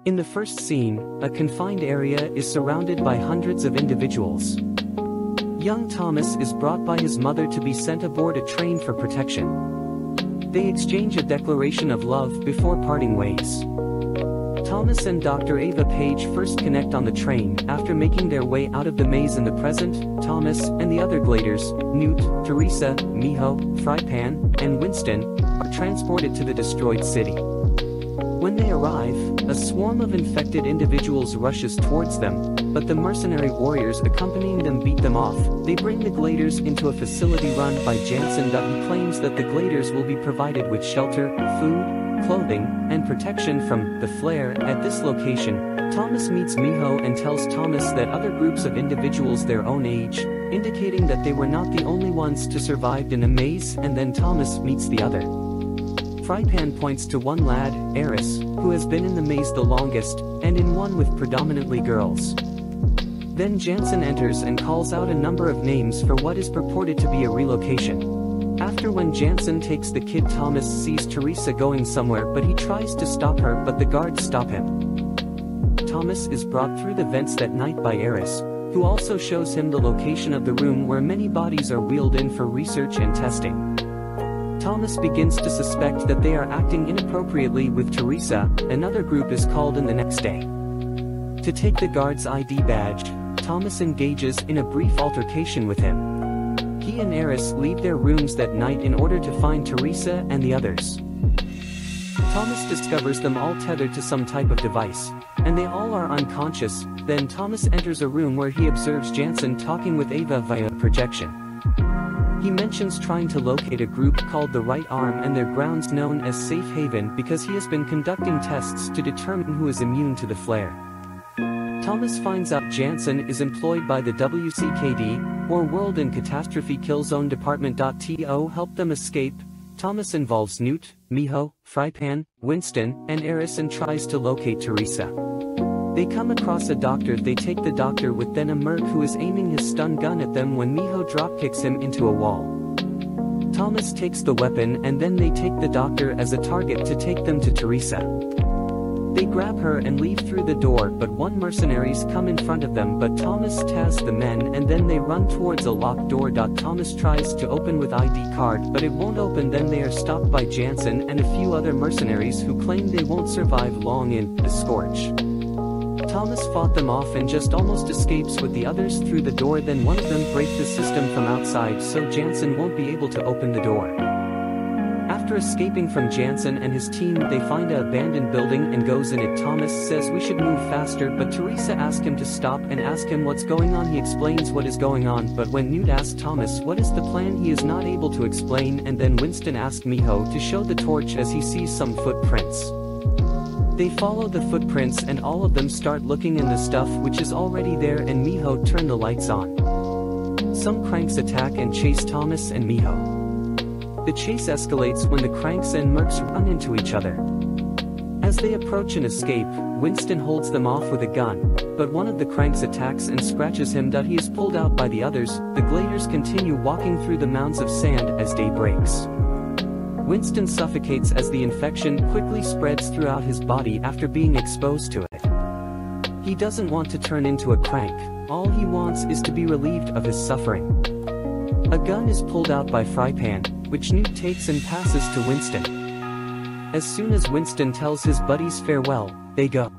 In the first scene, a confined area is surrounded by hundreds of individuals. Young Thomas is brought by his mother to be sent aboard a train for protection. They exchange a declaration of love before parting ways. Thomas and Dr. Ava Page first connect on the train. After making their way out of the maze in the present, Thomas and the other gliders, Newt, Teresa, Miho, Frypan, and Winston, are transported to the destroyed city. When they arrive, a swarm of infected individuals rushes towards them, but the mercenary warriors accompanying them beat them off. They bring the gliders into a facility run by Jansen, who claims that the gliders will be provided with shelter, food, clothing, and protection from the flare. At this location, Thomas meets Miho and tells Thomas that other groups of individuals their own age, indicating that they were not the only ones to survive in the maze, and then Thomas meets the other. Frypan points to one lad, Eris, who has been in the maze the longest, and in one with predominantly girls. Then Jansen enters and calls out a number of names for what is purported to be a relocation. After when Jansen takes the kid, Thomas sees Teresa going somewhere, but he tries to stop her, but the guards stop him. Thomas is brought through the vents that night by Eris, who also shows him the location of the room where many bodies are wheeled in for research and testing. Thomas begins to suspect that they are acting inappropriately with Teresa. Another group is called in the next day. To take the guard's ID badge, Thomas engages in a brief altercation with him. He and Eris leave their rooms that night in order to find Teresa and the others. Thomas discovers them all tethered to some type of device, and they all are unconscious. Then Thomas enters a room where he observes Jansen talking with Ava via projection. He mentions trying to locate a group called the Right Arm and their grounds known as Safe Haven because he has been conducting tests to determine who is immune to the flare. Thomas finds out Jansen is employed by the WCKD, or World and Catastrophe Kill Zone Department. To help them escape, Thomas involves Newt, Miho, Frypan, Winston, and Eris and tries to locate Teresa. They come across a doctor. They take the doctor with then a merc who is aiming his stun gun at them when Miho dropkicks him into a wall. Thomas takes the weapon and then they take the doctor as a target to take them to Teresa. They grab her and leave through the door, but one mercenaries come in front of them, but Thomas tasks the men and then they run towards a locked door. Thomas tries to open with ID card, but it won't open. Then they are stopped by Jansen and a few other mercenaries who claim they won't survive long in the Scorch. Thomas fought them off and just almost escapes with the others through the door. Then one of them breaks the system from outside so Jansen won't be able to open the door. After escaping from Jansen and his team, they find an abandoned building and goes in it. Thomas says we should move faster, but Teresa asks him to stop and ask him what's going on. He explains what is going on, but when Newt asks Thomas what is the plan, he is not able to explain. And then Winston asks Miho to show the torch as he sees some footprints. They follow the footprints and all of them start looking in the stuff which is already there, and Miho turn the lights on. Some cranks attack and chase Thomas and Miho. The chase escalates when the cranks and mercs run into each other. As they approach and escape, Winston holds them off with a gun, but one of the cranks attacks and scratches him. He is pulled out by the others. The gliders continue walking through the mounds of sand as day breaks. Winston suffocates as the infection quickly spreads throughout his body after being exposed to it. He doesn't want to turn into a crank. All he wants is to be relieved of his suffering. A gun is pulled out by Frypan, which Newt takes and passes to Winston. As soon as Winston tells his buddies farewell, they go.